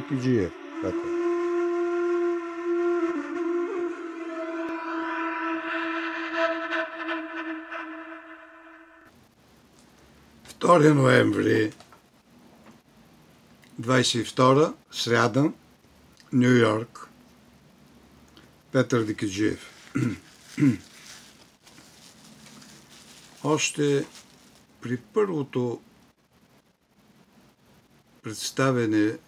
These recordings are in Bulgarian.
Дикиджиев, Петър. 2 ноември 22, сряда, Ню Йорк. Петър Дикиджиев. Още при първото представяне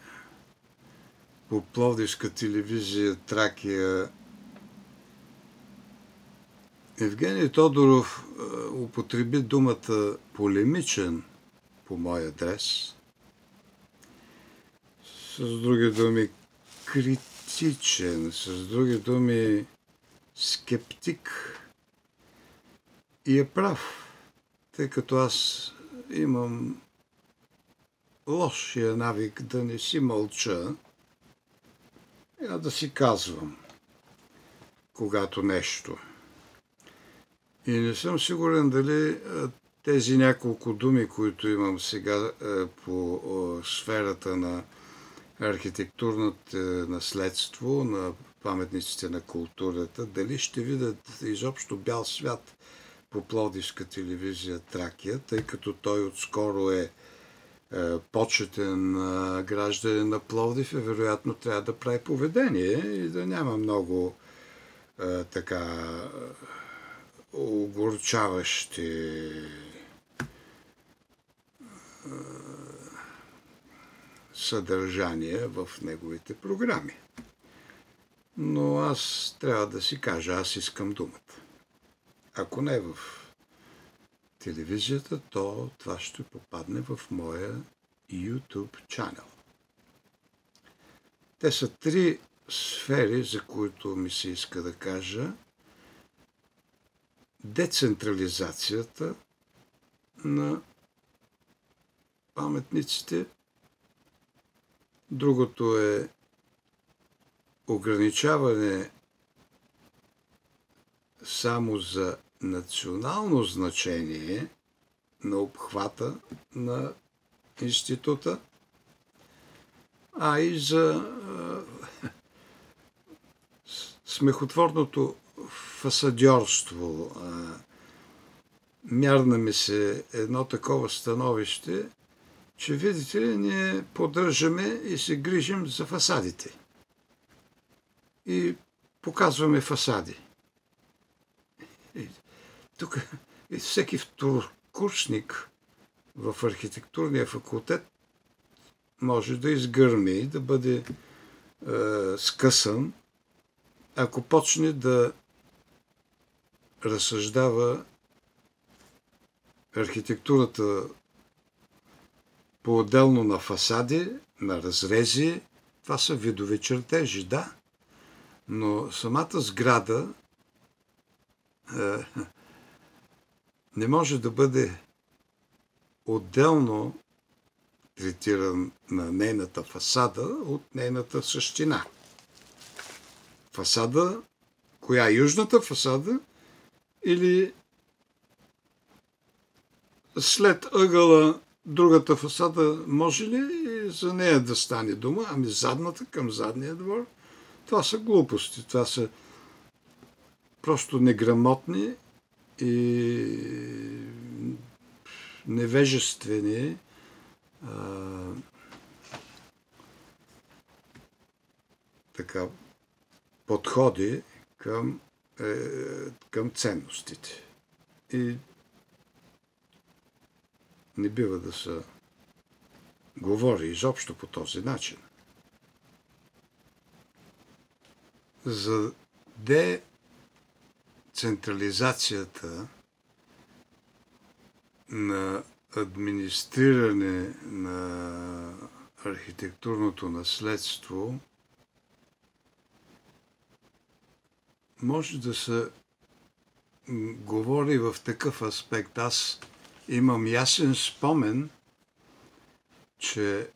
по Пловдивска телевизия Тракия Евгений Тодоров употреби думата полемичен по мой адрес. С други думи критичен, с други думи скептик. И е прав, тъй като аз имам лошия навик да не си мълча, а да си казвам, когато нещо. И не съм сигурен дали тези няколко думи, които имам сега по сферата на архитектурното наследство, на паметниците на културата, дали ще видят изобщо бял свят по Пловдивска телевизия Тракия, тъй като той отскоро е почетен гражданин на Пловдив и вероятно трябва да прави поведение и да няма много така огорчаващи съдържания в неговите програми. Но аз трябва да си кажа, аз искам думата. Ако не в телевизията, то това ще попадне в моя YouTube чанел. Те са 3 сфери, за които ми се иска да кажа. Децентрализацията на паметниците. Другото е ограничаване само за национално значение на обхвата на института, а и за смехотворното фасадьорство. Мярна ми се едно такова становище, че, видите ли, ние поддържаме и се грижим за фасадите. И показваме фасади. Тук всеки второкурсник в архитектурния факултет може да изгърми, да бъде скъсан, ако почне да разсъждава архитектурата по-отделно на фасади, на разрези. Това са видове чертежи, да, но самата сграда не може да бъде отделно третиран на нейната фасада от нейната същина. Фасада, коя е южната фасада или след ъгъла другата фасада, може ли за нея да стане дума? Ами задната към задния двор? Това са глупости, това са просто неграмотни и невежествени така подходи към ценностите. И не бива да се говори изобщо по този начин. За децентрализацията на администриране на архитектурното наследство може да се говори в такъв аспект. Аз имам ясен спомен, че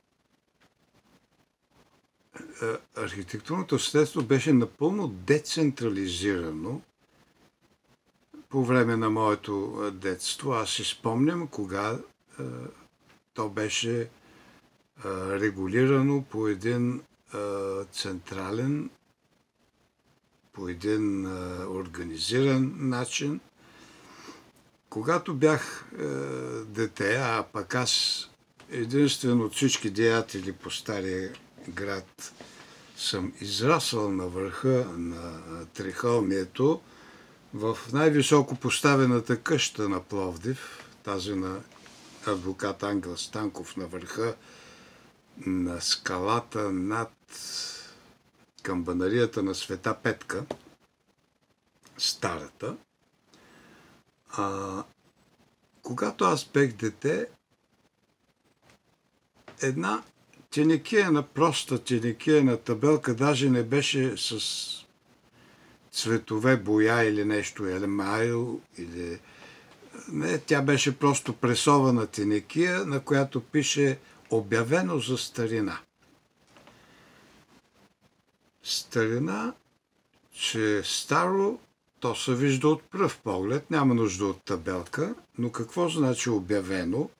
архитектурното наследство беше напълно децентрализирано по време на моето детство. Аз си спомням кога то беше регулирано по един централен, по един организиран начин. Когато бях дете, а пък аз единствено от всички деятели по Стария град съм израсъл на върха на Трихълмието, в най-високо поставената къща на Пловдив, тази на адвокат Ангел Станков на върха на скалата над камбанарията на Света Петка, старата. Когато аз бех дете, една тенекияна, проста тенекияна табелка, даже не беше с цветове боя или нещо, елемайл, или... Не, тя беше просто пресована тенекия, на която пише обявено за старина. Старина, че старо, то се вижда от пръв поглед, няма нужда от табелка, но какво значи обявено?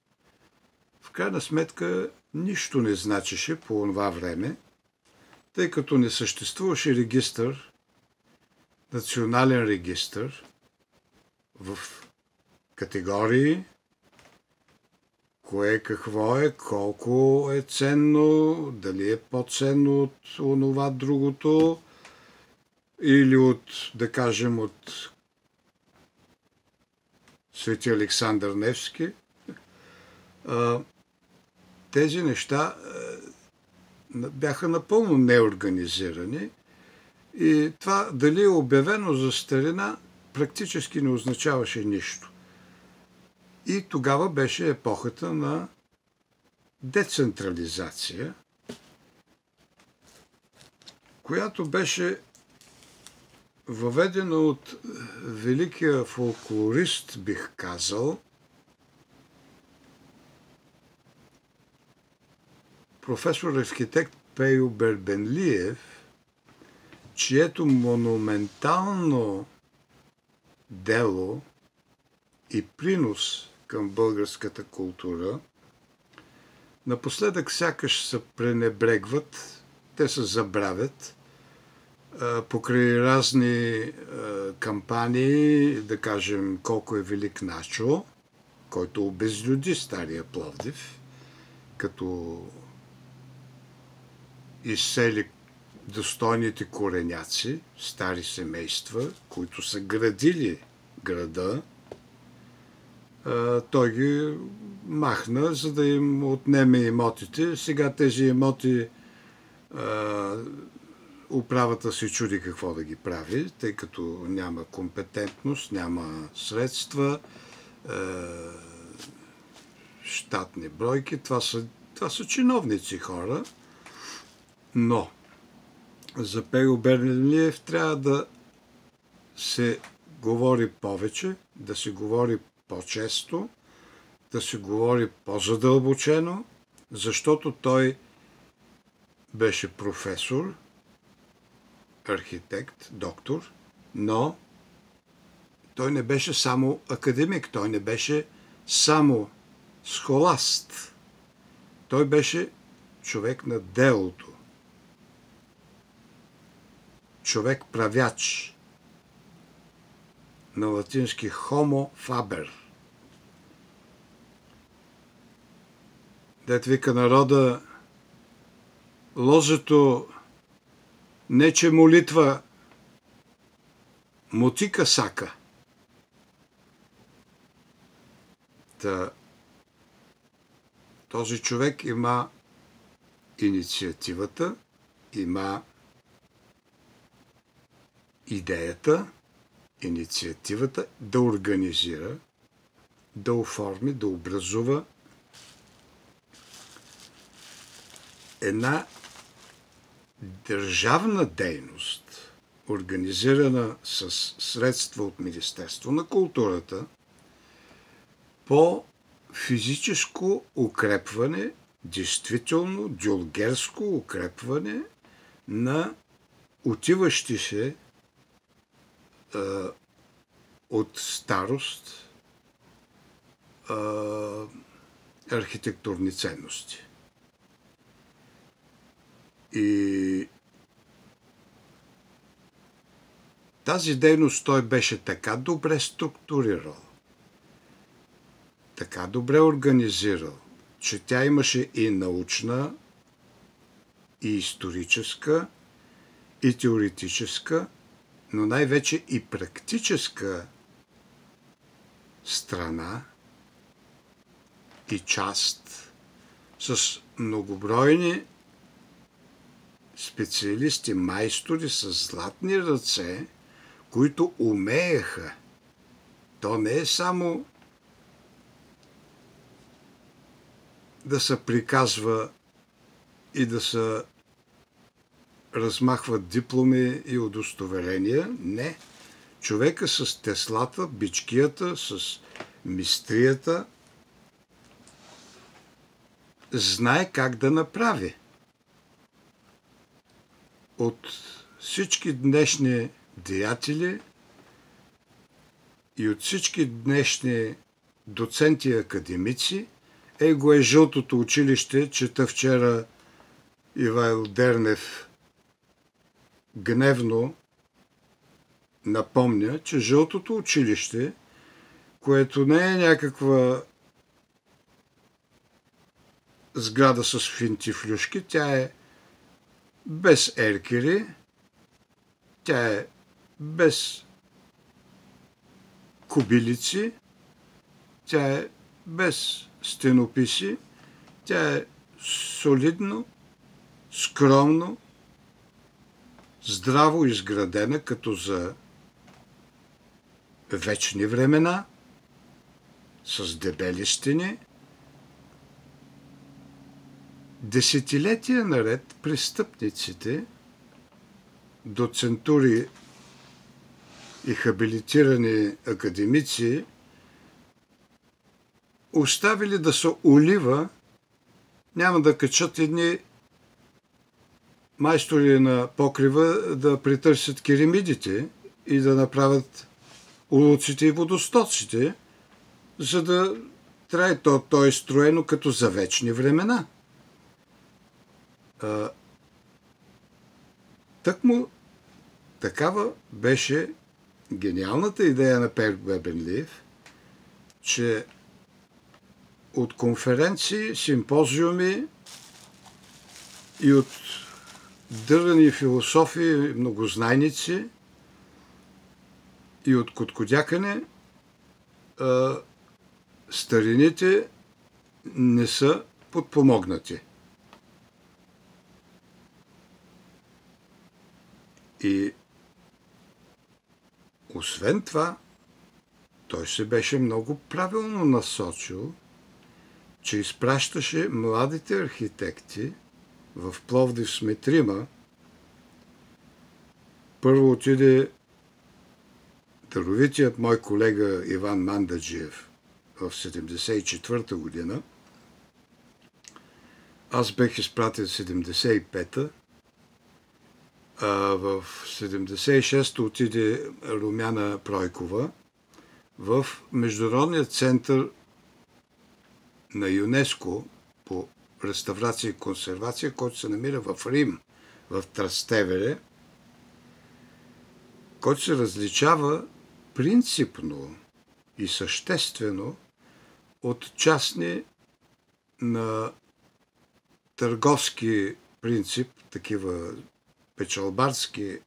В крайна сметка нищо не значеше по това време, тъй като не съществуваше регистър, национален регистър в категории, кое какво е, колко е ценно, дали е по-ценно от онова другото, или от, да кажем, от Свети Александър Невски. Тези неща бяха напълно неорганизирани и това дали е обявено за старина практически не означаваше нищо. И тогава беше епохата на децентрализация, която беше въведена от великия фолклорист, бих казал, професор-архитект Пейо Бербенлиев, чието монументално дело и принос към българската култура напоследък сякаш се пренебрегват, те се забравят покрай разни кампании, да кажем колко е велик Начо, който обезлюди Стария Пловдив, като изсели достойните кореняци, стари семейства, които са градили града. Той ги махна, за да им отнеме имотите. Сега тези имоти управата се чуди какво да ги прави, тъй като няма компетентност, няма средства, щатни бройки. Това са чиновници хора, но за Пейо Бербенлиев трябва да се говори повече, да се говори по-често, да се говори по-задълбочено, защото той беше професор, архитект, доктор, но той не беше само академик, той не беше само схоласт. Той беше човек на делото, човек правяч, на латински homo faber. Дет вика народа, ложето не че молитва, мотика сака. Този човек има инициативата, има идеята, инициативата да организира, да оформи, да образува една държавна дейност, организирана с средства от Министерство на културата, по физическо укрепване, действително дюлгерско укрепване на отиващи се от старост архитектурни ценности. И тази дейност той беше така добре структурирал, така добре организирал, че тя имаше и научна, и историческа, и теоретическа, но най-вече и практическа страна и част с многобройни специалисти, майстори с златни ръце, които умееха. То не е само да се приказва и да се размахват дипломи и удостоверения. Не. Човека с теслата, бичкията, с мистрията знае как да направи. От всички днешни деятели и от всички днешни доценти и академици го е жълтото училище, чета вчера Ивайло Дернев гневно напомня, че жълтото училище, което не е някаква сграда с финтифлюшки, тя е без еркери, тя е без кубилици, тя е без стенописи, тя е солидно, скромно, здраво изградена, като за вечни времена, с дебели стени. Десетилетия наред престъпниците, доцентури и хабилитирани академици оставили да се олива, няма да качат едни майстори на покрива да притърсят керамидите и да направят улуците и водостоците, за да трае то е строено като за вечни времена. Тъкмо такава беше гениалната идея на Пер Бебенлиев, че от конференции, симпозиуми и от дървени философи, многознайници и от коткодякане старините не са подпомогнати. И освен това, той се беше много правилно насочил, че изпращаше младите архитекти. В Пловдив сме трима. Първо отиде даровитият мой колега Иван Мандаджиев в 1974 година. Аз бех изпратен в 1975-та. В 1976-та отиде Румяна Пройкова в Международния център на ЮНЕСКО по реставрация и консервация, който се намира в Рим, в Трастевере, който се различава принципно и съществено от частни на търговски принцип, такива печалбарски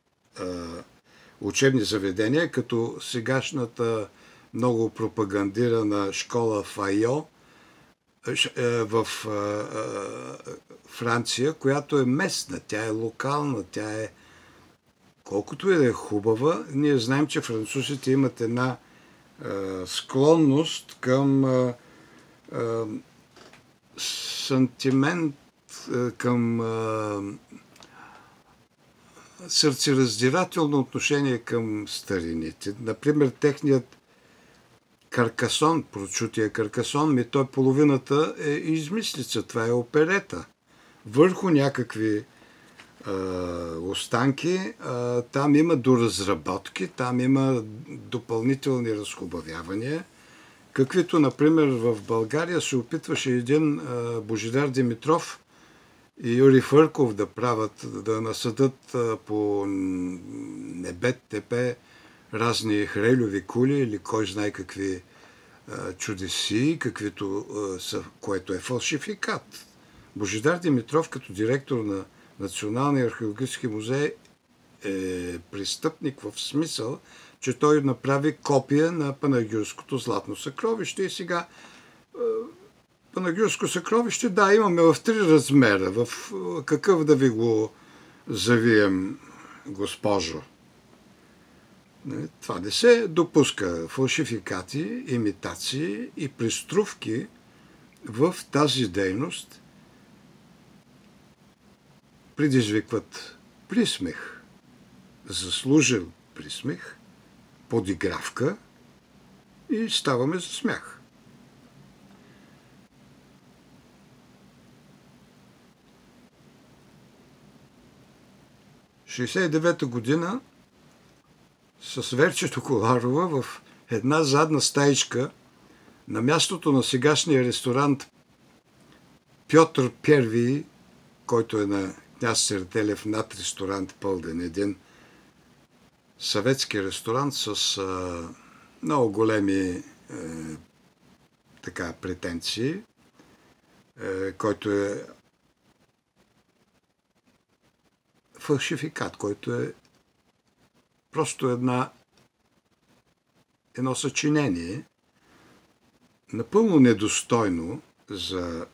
учебни заведения, като сегашната много пропагандирана школа Файо в Франция, която е местна, тя е локална, тя е колкото и да е хубава. Ние знаем, че французите имат една склонност към сантимент, към сърцераздирателно отношение към старините. Например, техният Каркасон, прочутия Каркасон, той половината е измислица. Това е оперета. Върху някакви останки, там има доразработки, там има допълнителни разхубавявания, каквито, например, в България се опитваше един Божидар Димитров и Юрий Фърков да насъдат по небет тепе разни хрелеви кули или кой знае какви чудеси, което е фалшификат. Божидар Димитров като директор на Националния археологически музей е престъпник в смисъл, че той направи копия на Панагюрското златно съкровище и сега Панагюрско съкровище, да, имаме в 3 размера. В какъв да ви го завием, госпожо? Това не се допуска. Фалшификати, имитации и приструвки в тази дейност предизвикват присмех, заслужен присмех, подигравка и ставаме за смях. В 1969 година с Верчето Коларова в една задна стаичка на мястото на сегашния ресторант Пьотър Первий, който е на княз Сертелев над ресторант Пълден, един съветски ресторант с много големи претенции, който е фалшификат, който е просто едно съчинение, напълно недостойно за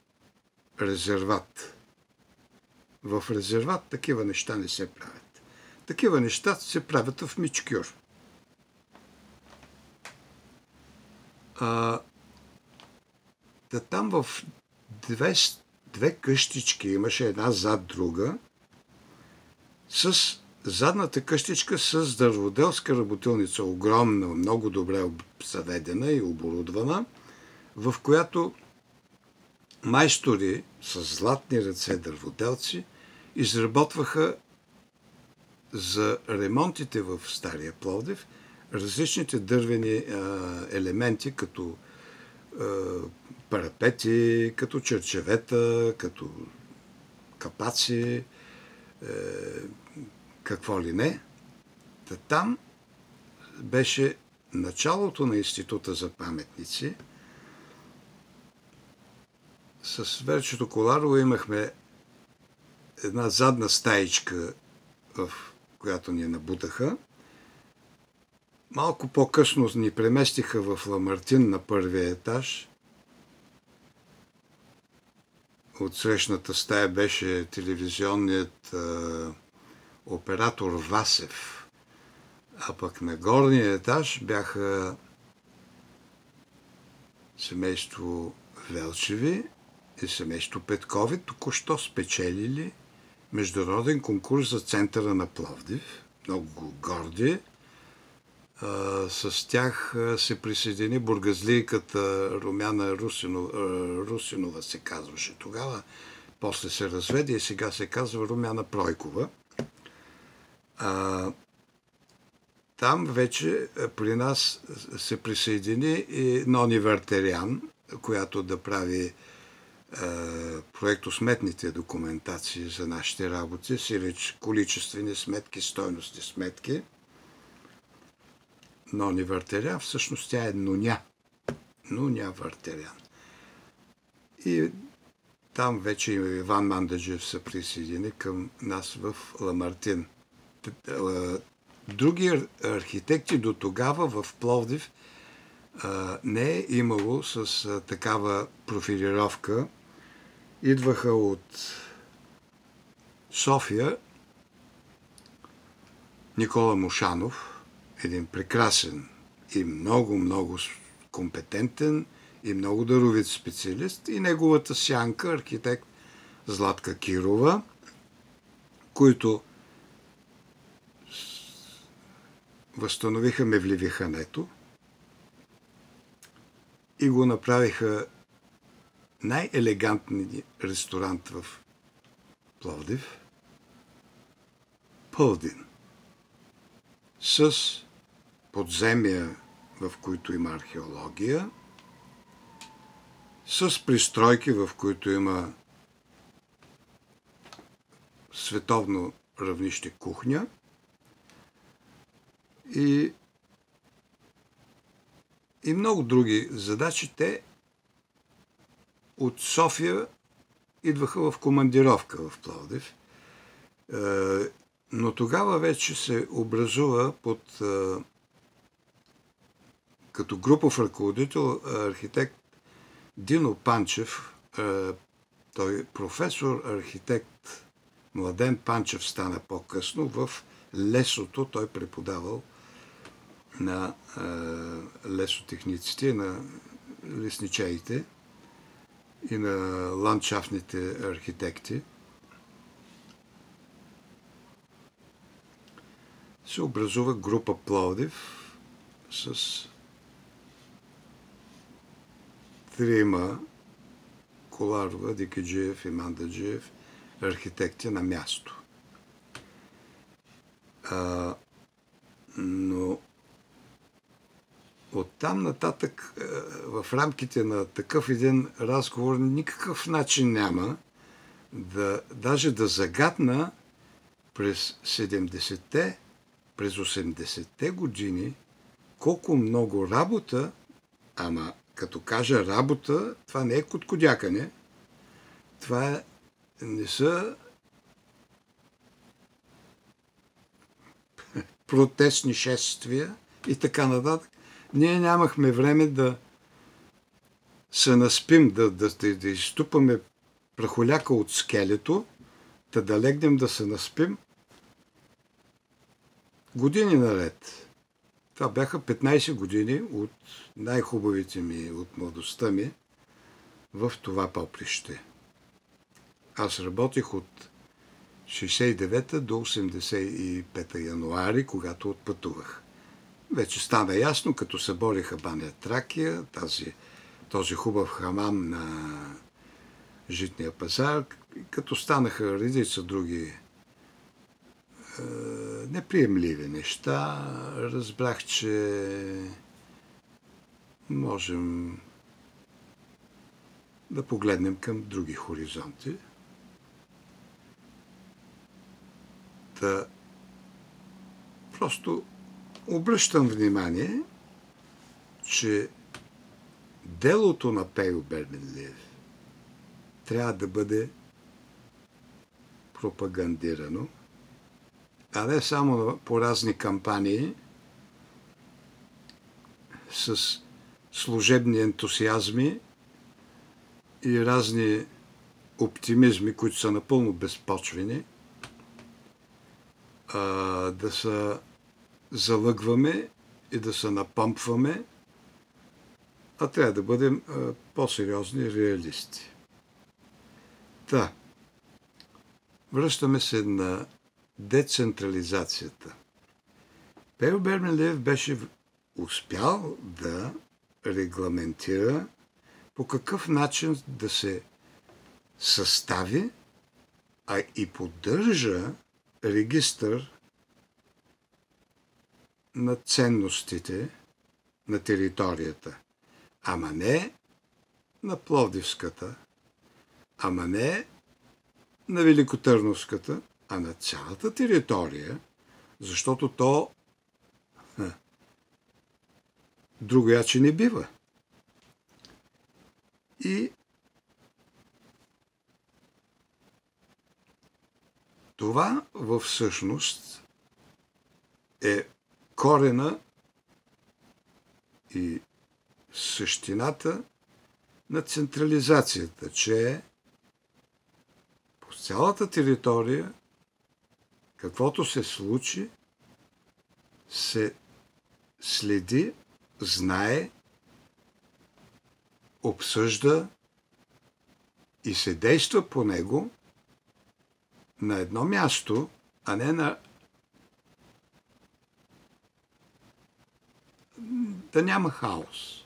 резерват. В резерват такива неща не се правят. Такива неща се правят в Мичкюр. Там в две къщички имаше една зад друга, с задната къщичка с дърводелска работилница, огромна, много добре заведена и оборудвана, в която майстори с златни ръце дърводелци изработваха за ремонтите в Стария Пловдив различните дървени елементи, като парапети, като черчевета, като капаци, какво ли не. Там беше началото на Института за паметници. С Верчето Коларово имахме една задна стаичка, в която ни набутаха. Малко по-късно ни преместиха в Ламартин на първия етаж. От срещната стая беше телевизионният оператор Васев, а пък на горния етаж бяха семейство Велчеви и семейство Петкови, току-що спечелили международен конкурс за центъра на Пловдив. Много горди. С тях се присъедини бургазлийката Румяна Русинова се казваше тогава. После се разведе и сега се казва Румяна Пройкова. Там вече при нас се присъедини и Нони Вартерян, която да прави проектосметните документации за нашите работи, сиреч количествени сметки, стойностни сметки. Нони Вартерян, всъщност тя е Нуня Вартерян. И там вече Иван Мандаджев се присъедини към нас в Ламартин. Други архитекти до тогава в Пловдив не е имало с такава профилировка. Идваха от София Никола Мушанов, един прекрасен и много компетентен и много даровит специалист, и неговата сянка, архитект Златка Кирова, които възстановиха Мевливихането и го направиха най-елегантния ресторант в Пловдив, Пълдин, с подземия, в които има археология, с пристройки, в които има световно равнище кухня и много други задачи. Те от София идваха в командировка в Пловдив. Но тогава вече се образува като групов ръководител архитект Дино Панчев. Той професор, архитект Младен Панчев стана по-късно. В лесото той преподавал на лесотехниците, на лесничеите и на ландшафтните архитекти. Се образува група Пловдив с 3 Коларова, Дикеджиев и Мандаджиев архитекти на място. Но оттам нататък в рамките на такъв един разговор никакъв начин няма даже да загадна през 70-те, през 80-те години колко много работа, ама като кажа работа, това не е коткодякане, това не са протестни шествия и така нататък. Ние нямахме време да се наспим, да изтупаме прахоляка от скелето, да легнем да се наспим години наред. Това бяха 15 години от най-хубавите ми, от младостта ми в това поприще. Аз работих от 69 до 85 януари, когато отпътувах. Вече стана ясно, като събориха Баня Тракия, този хубав хамам на Житния пазар, като станаха редица други неприемливи неща, разбрах, че можем да погледнем към други хоризонти. Просто обръщам внимание, че делото на Пейо Берменлиев трябва да бъде пропагандирано, а не само по разни кампании с служебни ентусиазми и разни оптимизми, които са напълно безпочвени, да се залъгваме и да се напъмпваме, а трябва да бъдем по-сериозни реалисти. Връщаме се на децентрализацията. Пейо Берменлиев беше успял да регламентира по какъв начин да се състави, а и поддържа регистър на ценностите на територията. Ама не на Пловдивската, ама не на Великотърновската, а на цялата територия, защото то другояче не бива. И това всъщност е корена и същината на централизацията, че по цялата територия каквото се случи, се следи, знае, обсъжда и се действа по него на едно място, а не да няма хаос.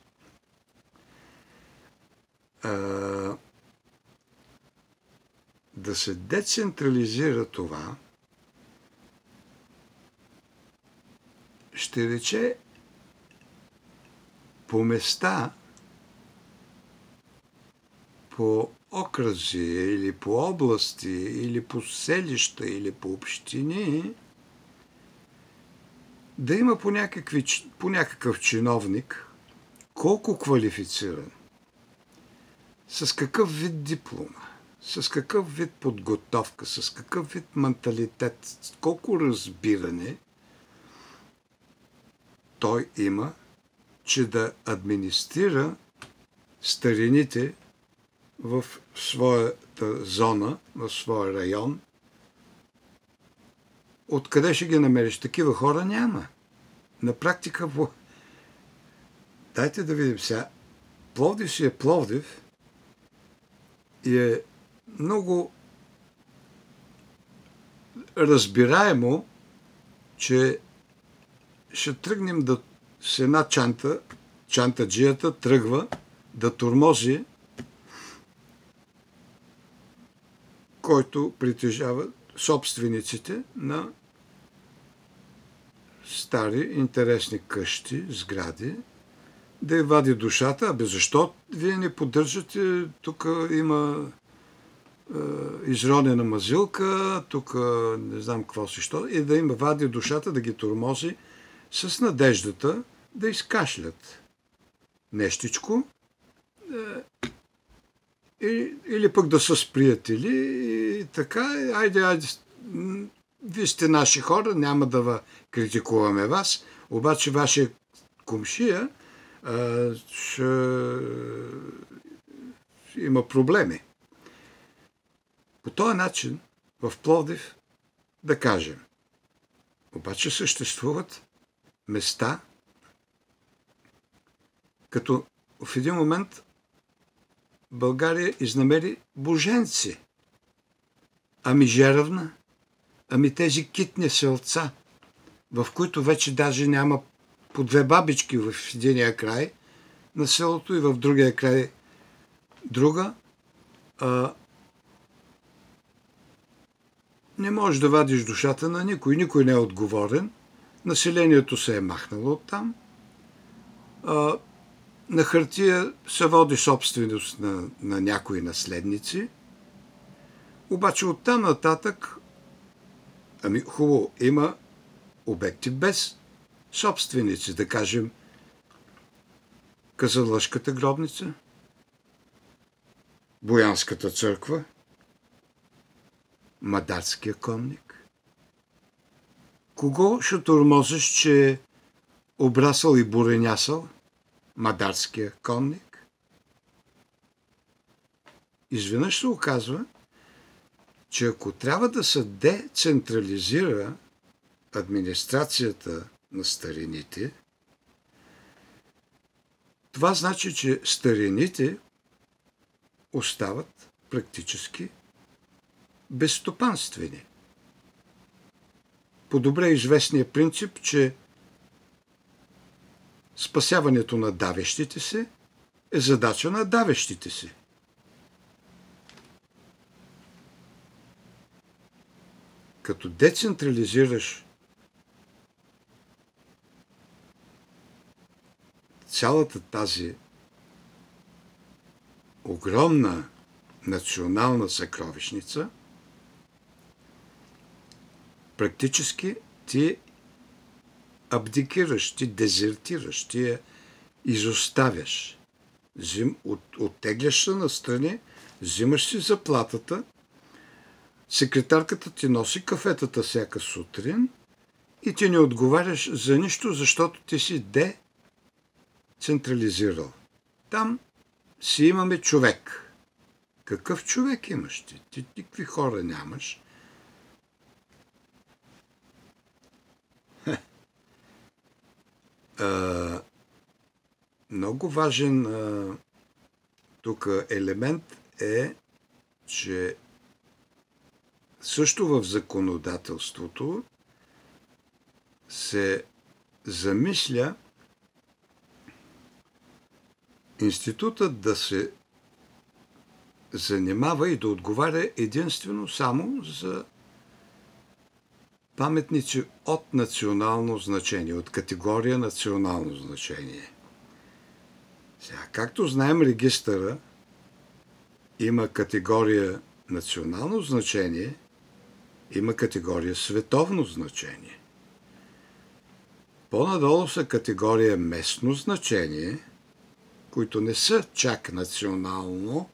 Да се децентрализира това, ще рече по места, по окръзи, или по области, или по селища, или по общини, да има по някакъв чиновник, колко квалифициран, с какъв вид диплома, с какъв вид подготовка, с какъв вид менталитет, колко разбиране той има, че да администрира старините в своята зона, в своя район. Откъде ще ги намериш? Такива хора няма. На практика, дайте да видим сега. Пловдив си е Пловдив и е много разбираемо, че ще тръгнем с една чантаджията тръгва да тормози, който притежава собствениците на стари, интересни къщи, сгради, да я вади душата. Абе защо вие не поддържате? Тук има изронена мазилка, тук не знам какво си, що, и да им вади душата, да ги тормози с надеждата да изкашлят нещичко, или пък да са с приятели и така, айде, вие сте наши хора, няма да критикуваме вас, обаче вашия комшия ще има проблеми. По този начин в Пловдив, да кажем, обаче съществуват места, като в един момент България изнамери боженци. Ами Жеравна, ами тези китни селца, в които вече даже няма по две бабички в единия край на селото и в другия край друга. Не можеш да вадиш душата на никой. Никой не е отговорен. Населението се е махнало оттам. На хартия се води собственост на някои наследници. Обаче оттам нататък, хубаво, има обекти без собственици. Да кажем, Казанлъшката гробница, Боянската църква, Мадарския конник. Кого ще тормозиш, че е обрасъл и буренясал? Мадарския конник. Изведнъж се оказва, че ако трябва да се децентрализира администрацията на старините, това значи, че старините остават практически безстопанствени. По добре известния принцип, че спасяването на давещите се е задача на давещите се. Като децентрализираш цялата тази огромна национална съкровищница, практически ти абдикираш, ти дезертираш, ти я изоставяш. Оттегляш се настрани, взимаш си заплатата, секретарката ти носи кафетата всяка сутрин и ти не отговаряш за нищо, защото ти си децентрализирал. Там си имаме човек. Какъв човек имаш ти? Ти никакви хора нямаш. Много важен тук елемент е, че също в законодателството се замисля институтът да се занимава и да отговаря единствено само за паметници от национално значение, от категория национално значение. Сега, както знаем, регистъра има категория национално значение, има категория световно значение. По-надолу са категория местно значение, които не са чак национално,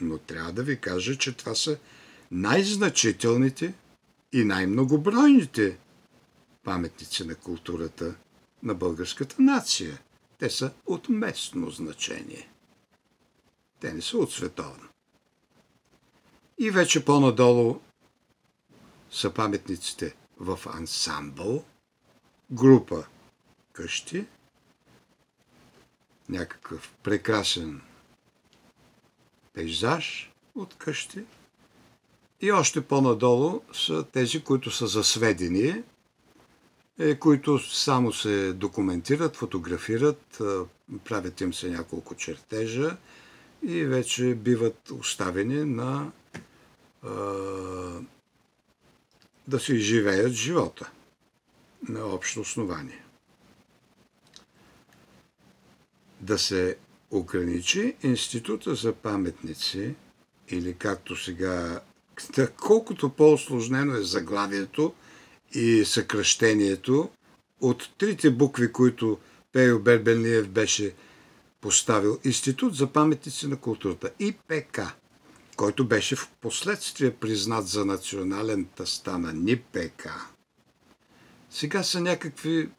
но трябва да ви кажа, че това са най-значителните и най-многобройните паметници на културата на българската нация. Те са от местно значение. Те не са от световно. И вече по-надолу са паметниците в ансамбъл, група къщи, някакъв прекрасен пейзаж от къщи. И още по-надолу са тези, които са за сведение, които само се документират, фотографират, правят им се няколко чертежа и вече биват оставени на да си изживеят живота на общо основание. Да се ограничи Института за паметници, или както сега, колкото по-усложнено е заглавието и съкръщението, от трите букви, които Пейо Бербелниев беше поставил, Институт за паметници на културата, ИПК, който беше в последствие признат за национален, та стана НИПК. Сега са някакви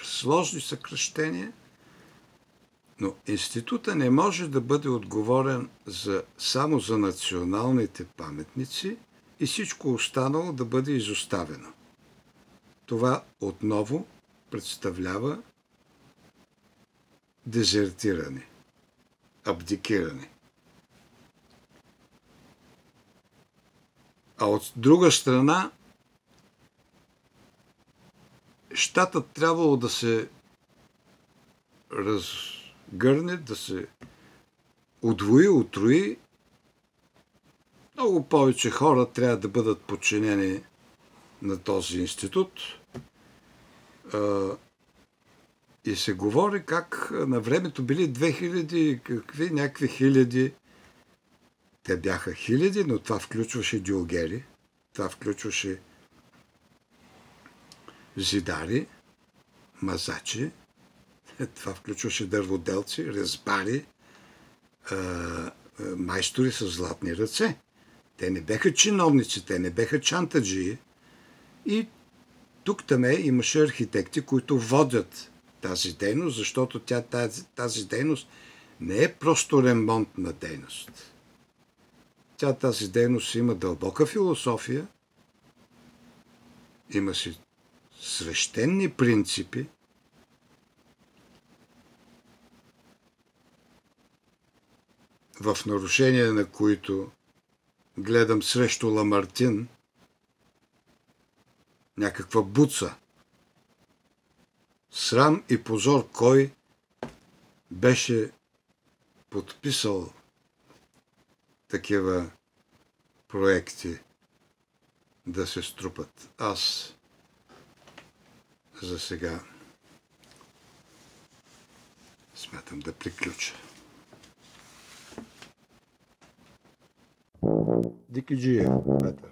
сложни съкръщения, но института не може да бъде отговорен само за националните паметници и всичко останало да бъде изоставено. Това отново представлява дезертиране, абдикиране. А от друга страна, щатът трябвало да се разгърне, да се удвои, утрои. Много повече хора трябва да бъдат подчинени на този институт. И се говори как на времето били 2000, някакви хиляди. Те бяха хиляди, но това включваше дюлгери, това включваше зидари, мазачи, това включваше дърводелци, резбари, майстори с златни ръце. Те не беха чиновници, те не беха чантаджии. И тук-таме имаше архитекти, които водят тази дейност, защото тази дейност не е просто ремонтна дейност. Тази дейност има дълбока философия, има си свещени принципи, в нарушение на които гледам срещу Ламартин някаква буца. Срам и позор кой беше подписал такива проекти да се струпат. Аз за сега смятам да приключа. Дикиджиев, Петър.